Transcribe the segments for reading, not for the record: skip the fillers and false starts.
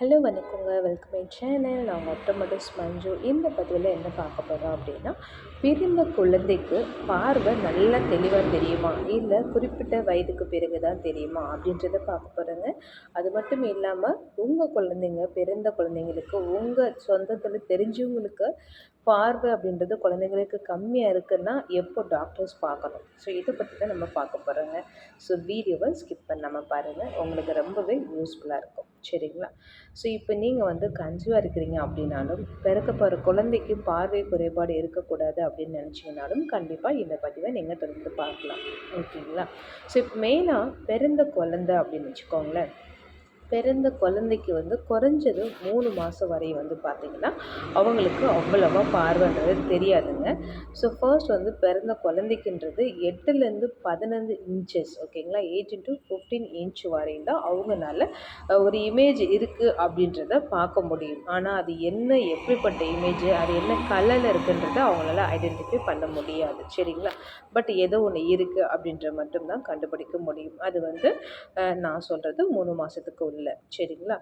Hello வணக்கங்க. Welcome my channel. நான் உங்கள் ஆட்டோமேட்டிக்ஸ் மஞ்சு. இந்த பதிவில் என்ன பார்க்க போகிறோம் அப்படின்னா, பிறந்த குழந்தைக்கு பார்வை நல்லா தெளிவாக தெரியுமா, இல்லை குறிப்பிட்ட வயதுக்கு பிறகு தான் தெரியுமா அப்படின்றத பார்க்க போகிறேங்க. அது மட்டும் இல்லாமல் உங்கள் குழந்தைங்க, பிறந்த குழந்தைங்களுக்கு உங்கள் சொந்தத்தில் தெரிஞ்சவங்களுக்கு பார்வை அப்படின்றது குழந்தைங்களுக்கு கம்மியாக இருக்குன்னா எப்போ டாக்டர்ஸ் பார்க்கணும். ஸோ இதை பற்றி தான் நம்ம பார்க்க போகிறோங்க. ஸோ வீடியோவை ஸ்கிப் பண்ணாமல் பாருங்கள், உங்களுக்கு ரொம்பவே யூஸ்ஃபுல்லாக இருக்கும். சரிங்களா? ஸோ இப்போ நீங்கள் கன்சீவாக இருக்கிறீங்க அப்படின்னாலும், பிறக்க போகிற குழந்தைக்கு பார்வை குறைபாடு இருக்கக்கூடாது அப்படின்னு நினச்சிங்கனாலும் கண்டிப்பாக இந்த பதிவை நீங்கள் தொடர்ந்து பார்க்கலாம். ஓகேங்களா? ஸோ இப்போ மெயினாக பிறந்த குழந்தை அப்படின்னு வச்சுக்கோங்களேன். பிறந்த குழந்தைக்கு குறைஞ்சது 3 மாதம் வரை பார்த்திங்கன்னா அவங்களுக்கு அவ்வளவா பார்வைன்றது தெரியாதுங்க. ஸோ ஃபர்ஸ்ட் பிறந்த குழந்தைக்குன்றது 8லேருந்து 15 இன்ச்சஸ், ஓகேங்களா, 8 to 15 இன்ச் வரையும் தான் அவங்கனால ஒரு இமேஜ் இருக்குது அப்படின்றத பார்க்க முடியும். ஆனால் அது என்ன, எப்படிப்பட்ட இமேஜ், அது என்ன கலரில் இருக்குன்றத அவங்களால ஐடென்டிஃபை பண்ண முடியாது. சரிங்களா? பட் ஏதோ ஒன்று இருக்குது அப்படின்ற மட்டும்தான் கண்டுபிடிக்க முடியும். அது நான் சொல்கிறது 3 மாதத்துக்கு உள்ள. சரிங்களா?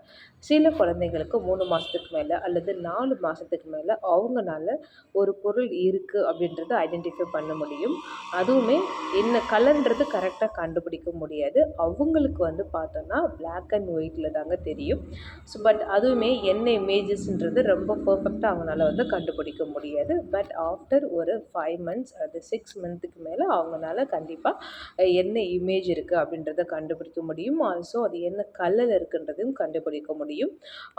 சில குழந்தைங்களுக்கு 3 மாதத்துக்கு மேலே அல்லது 4 மாதத்துக்கு மேலே அவங்கனால ஒரு பொருள் இருக்குது அப்படின்றத ஐடென்டிஃபை பண்ண முடியும். அதுவுமே என்ன கலர்ன்றது கரெக்டாக கண்டுபிடிக்க முடியாது. அவங்களுக்கு பார்த்தோன்னா பிளாக் அண்ட் ஒயிட்டில் தாங்க தெரியும். ஸோ பட் அதுவுமே என்ன இமேஜஸ்ன்றது ரொம்ப பர்ஃபெக்டாக அவங்களால கண்டுபிடிக்க முடியாது. பட் ஆஃப்டர் ஒரு 5 மந்த்ஸ் அது 6 மந்த்துக்கு மேலே அவங்களால கண்டிப்பாக என்ன இமேஜ் இருக்குது அப்படின்றத கண்டுபிடிக்க முடியும். ஆல்சோ அது என்ன கலரில் இருக்குன்றதையும் கண்டுபிடிக்க முடியும்.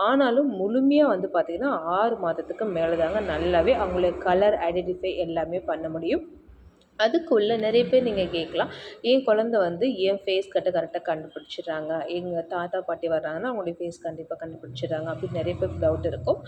ஆனாலும் முழுமையாக பார்த்திங்கன்னா 6 மாதத்துக்கு மேலே தாங்க நல்லாவே அவங்கள கலர் ஐடென்டிஃபை எல்லாமே பண்ண முடியும். அதுக்குள்ளே நிறைய பேர் நீங்கள் கேட்கலாம், என் குழந்த என் ஃபேஸ் கட்டை கரெக்டாக கண்டுபிடிச்சிடுறாங்க, எங்கள் தாத்தா பாட்டி வர்றாங்கன்னா அவங்களுடைய ஃபேஸ் கண்டிப்பாக கண்டுபிடிச்சிடுறாங்க அப்படின்னு நிறைய பேருக்கு டவுட் இருக்கும்.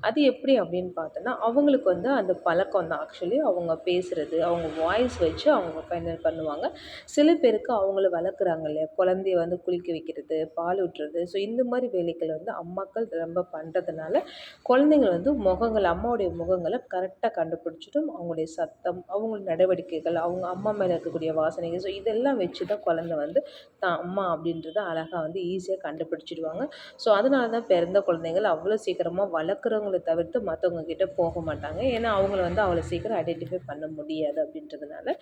அது எப்படி அப்படின்னு பார்த்தோன்னா, அவங்களுக்கு அந்த பழக்கம் தான். ஆக்சுவலி அவங்க பேசுகிறது, அவங்க வாய்ஸ் வச்சு அவங்க ஃபைனல் பண்ணுவாங்க. சில பேருக்கு அவங்கள வளர்க்குறாங்க இல்லையா, குழந்தைய குளிக்க வைக்கிறது, பால் ஊட்டுறது, ஸோ இந்த மாதிரி வேலைகள் அம்மாக்கள் ரொம்ப பண்ணுறதுனால குழந்தைங்கள் முகங்கள், அம்மாவுடைய முகங்களை கரெக்டாக கண்டுபிடிச்சிட்டும் அவங்களுடைய சத்தம், அவங்களோட நடவடிக்கைகள், அவங்க அம்மா மேலே இருக்கக்கூடிய வாசனைகள், ஸோ இதெல்லாம் வச்சு தான் குழந்தை தான் அம்மா அப்படின்றத அழகாக ஈஸியாக கண்டுபிடிச்சிடுவாங்க. ஸோ அதனால தான் பிறந்த குழந்தைகள் அவ்வளோ சீக்கிரமாக வளர்க்குறவங்களை தவிர்த்து மற்றவங்க கிட்ட போக மாட்டாங்க. ஏன்னா அவங்கள அவ்வளோ சீக்கிரம் ஐடென்டிஃபை பண்ண முடியாது அப்படின்றதுனால.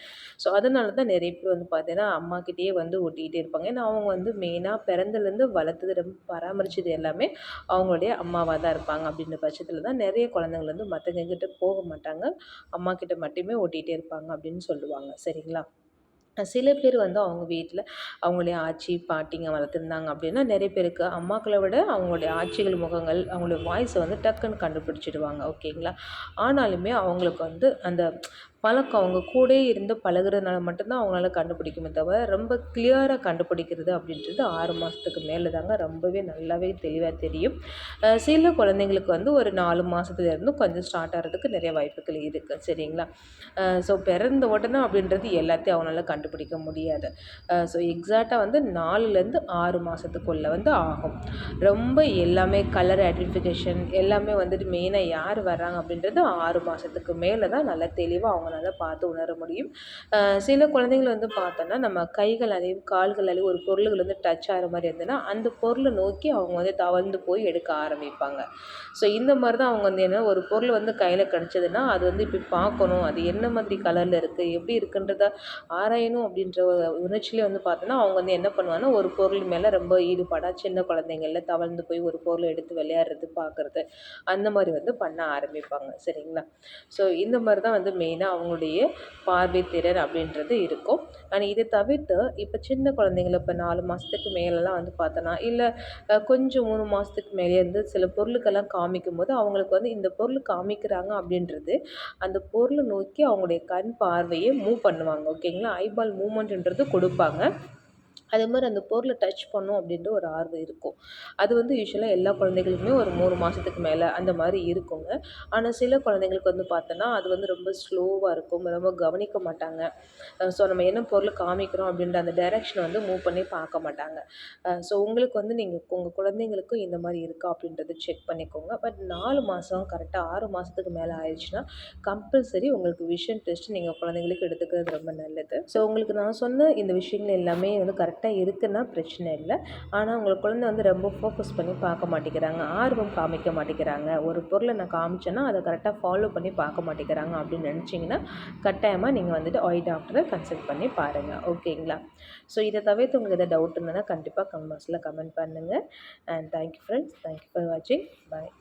ஸோ அதனால தான் நிறைய பேர் பார்த்தீங்கன்னா அம்மாக்கிட்டேயே ஒட்டிகிட்டே இருப்பாங்க. ஏன்னா அவங்க மெயினாக பிறந்தலேருந்து வளர்த்தது, ரொம்ப பராமரித்தது எல்லாமே அவங்களுடைய அம்மாவாக தான் இருப்பாங்க. அப்படின்ற பட்சத்தில் தான் நிறைய குழந்தைங்கள் மற்றவங்க கிட்ட போக மாட்டாங்க, அம்மா கிட்ட மட்டுமே ஓட்டிகிட்டே இருப்பாங்க அப்படின்னு சொல்லுவாங்க. சரிங்களா? சில பேர் அவங்க வீட்டில் அவங்களுடைய ஆச்சி பாட்டிங்க வளர்த்துருந்தாங்க அப்படின்னா நிறைய பேருக்கு அம்மாக்களை விட அவங்களுடைய ஆட்சிகள் முகங்கள், அவங்களுடைய வாய்ஸை டக்குன்னு கண்டுபிடிச்சிடுவாங்க. ஓகேங்களா? ஆனாலுமே அவங்களுக்கு அந்த பழக்கம், அவங்க கூடயே இருந்து பழகுறதுனால மட்டும்தான் அவங்களால கண்டுபிடிக்குமே தவிர ரொம்ப கிளியராக கண்டுபிடிக்கிறது அப்படின்றது 6 மாதத்துக்கு மேலே தாங்க ரொம்பவே நல்லாவே தெளிவாக தெரியும். சில குழந்தைங்களுக்கு ஒரு 4 மாதத்துலேருந்து கொஞ்சம் ஸ்டார்ட் ஆகிறதுக்கு நிறைய வாய்ப்புகள் இருக்குது. சரிங்களா? ஸோ பிறந்த உடனே அப்படின்றது எல்லாத்தையும் அவங்களால கண்டுபிடிக்க முடியாது. ஸோ எக்ஸாக்டாக 4லேருந்து 6 மாதத்துக்குள்ளே ஆகும். ரொம்ப எல்லாமே கலர் ஐடென்டிஃபிகேஷன் எல்லாமே மெயினாக யார் வர்றாங்க அப்படின்றது 6 மாதத்துக்கு மேலே தான் நல்லா தெளிவாக அவங்களால பார்த்து உணர முடியும். சில குழந்தைகள் பார்த்தோன்னா நம்ம கைகளாலேயும் கால்களாலேயும் ஒரு பொருள்கள் டச் ஆகிற மாதிரி இருந்ததுன்னா அந்த பொருளை நோக்கி அவங்க தவழ்ந்து போய் எடுக்க ஆரம்பிப்பாங்க. ஸோ இந்த மாதிரி தான் அவங்க என்ன ஒரு பொருள் கையில் கிடச்சதுன்னா அது இப்படி பார்க்கணும், அது என்ன மாதிரி கலரில் இருக்குது, எப்படி இருக்குன்றத ஆராயணும் அப்படின்ற உணர்ச்சியிலே பார்த்தோன்னா அவங்க என்ன பண்ணுவாங்கன்னா ஒரு பொருள் மேலே ரொம்ப ஈடுபாடாக சின்ன குழந்தைங்கள தவழ்ந்து போய் ஒரு பொருளை எடுத்து விளையாடுறது, பார்க்குறது, அந்த மாதிரி பண்ண ஆரம்பிப்பாங்க. சரிங்களா? ஸோ இந்த மாதிரி தான் மெயினாக அவங்களுடைய பார்வை திறன் அப்படின்றது இருக்கும். ஆனால் இதை தவிர்த்து இப்போ சின்ன குழந்தைங்கள இப்போ 4 மாதத்துக்கு மேலெலாம் பார்த்தோன்னா, இல்லை கொஞ்சம் 3 மாதத்துக்கு மேலே இருந்து சில பொருளுக்கெல்லாம் காமிக்கும்போது அவங்களுக்கு இந்த பொருள் காமிக்கிறாங்க அப்படின்றது அந்த பொருளை நோக்கி அவங்களுடைய கண் பார்வையை மூவ் பண்ணுவாங்க. ஓகேங்களா? ஐபால் மூமெண்ட்ன்றது கொடுப்பாங்க. அதே மாதிரி அந்த பொருளை டச் பண்ணும் அப்படின்ற ஒரு ஆர்வம் இருக்கும். அது யூசுவலாக எல்லா குழந்தைகளுக்குமே ஒரு 3 மாதத்துக்கு மேலே அந்த மாதிரி இருக்குங்க. ஆனால் சில குழந்தைங்களுக்கு பார்த்தோன்னா அது ரொம்ப ஸ்லோவாக இருக்கும், ரொம்ப கவனிக்க மாட்டாங்க. ஸோ நம்ம என்ன பொருள் காமிக்கிறோம் அப்படின்ற அந்த டைரெக்ஷனை மூவ் பண்ணி பார்க்க மாட்டாங்க. ஸோ உங்களுக்கு நீங்கள் உங்கள் குழந்தைங்களுக்கும் இந்த மாதிரி இருக்கா அப்படின்றத செக் பண்ணிக்கோங்க. பட் 4 மாதம் கரெக்டாக 6 மாதத்துக்கு மேலே ஆயிடுச்சுன்னா கம்பல்சரி உங்களுக்கு விஷன் டெஸ்ட் நீங்கள் குழந்தைங்களுக்கு எடுத்துக்கிறது ரொம்ப நல்லது. ஸோ உங்களுக்கு நான் சொன்ன இந்த விஷயங்கள் எல்லாமே கரெக்டாக கரெக்டாக இருக்குன்னா பிரச்சனை இல்லை. ஆனால் உங்கள் குழந்தை வந்து ரொம்ப ஃபோக்கஸ் பண்ணி பார்க்க மாட்டேங்கிறாங்க, ஆர்வம் காமிக்க மாட்டேங்கிறாங்க, ஒரு பொருளை நான் காமிச்சேன்னா அதை கரெக்டாக ஃபாலோ பண்ணி பார்க்க மாட்டேங்கிறாங்க அப்படின்னு நினச்சிங்கன்னா கட்டாயமாக நீங்கள் வந்துட்டு ஐ டாக்டரை கன்சல்ட் பண்ணி பாருங்கள். ஓகேங்களா? ஸோ இதை தவிர்த்து உங்களுக்கு எதாவது டவுட் இருந்ததுன்னா கண்டிப்பாக கமெண்ட் பாக்ஸில் கமெண்ட் பண்ணுங்கள். And thank you friends, thank you for வாட்சிங். பாய்.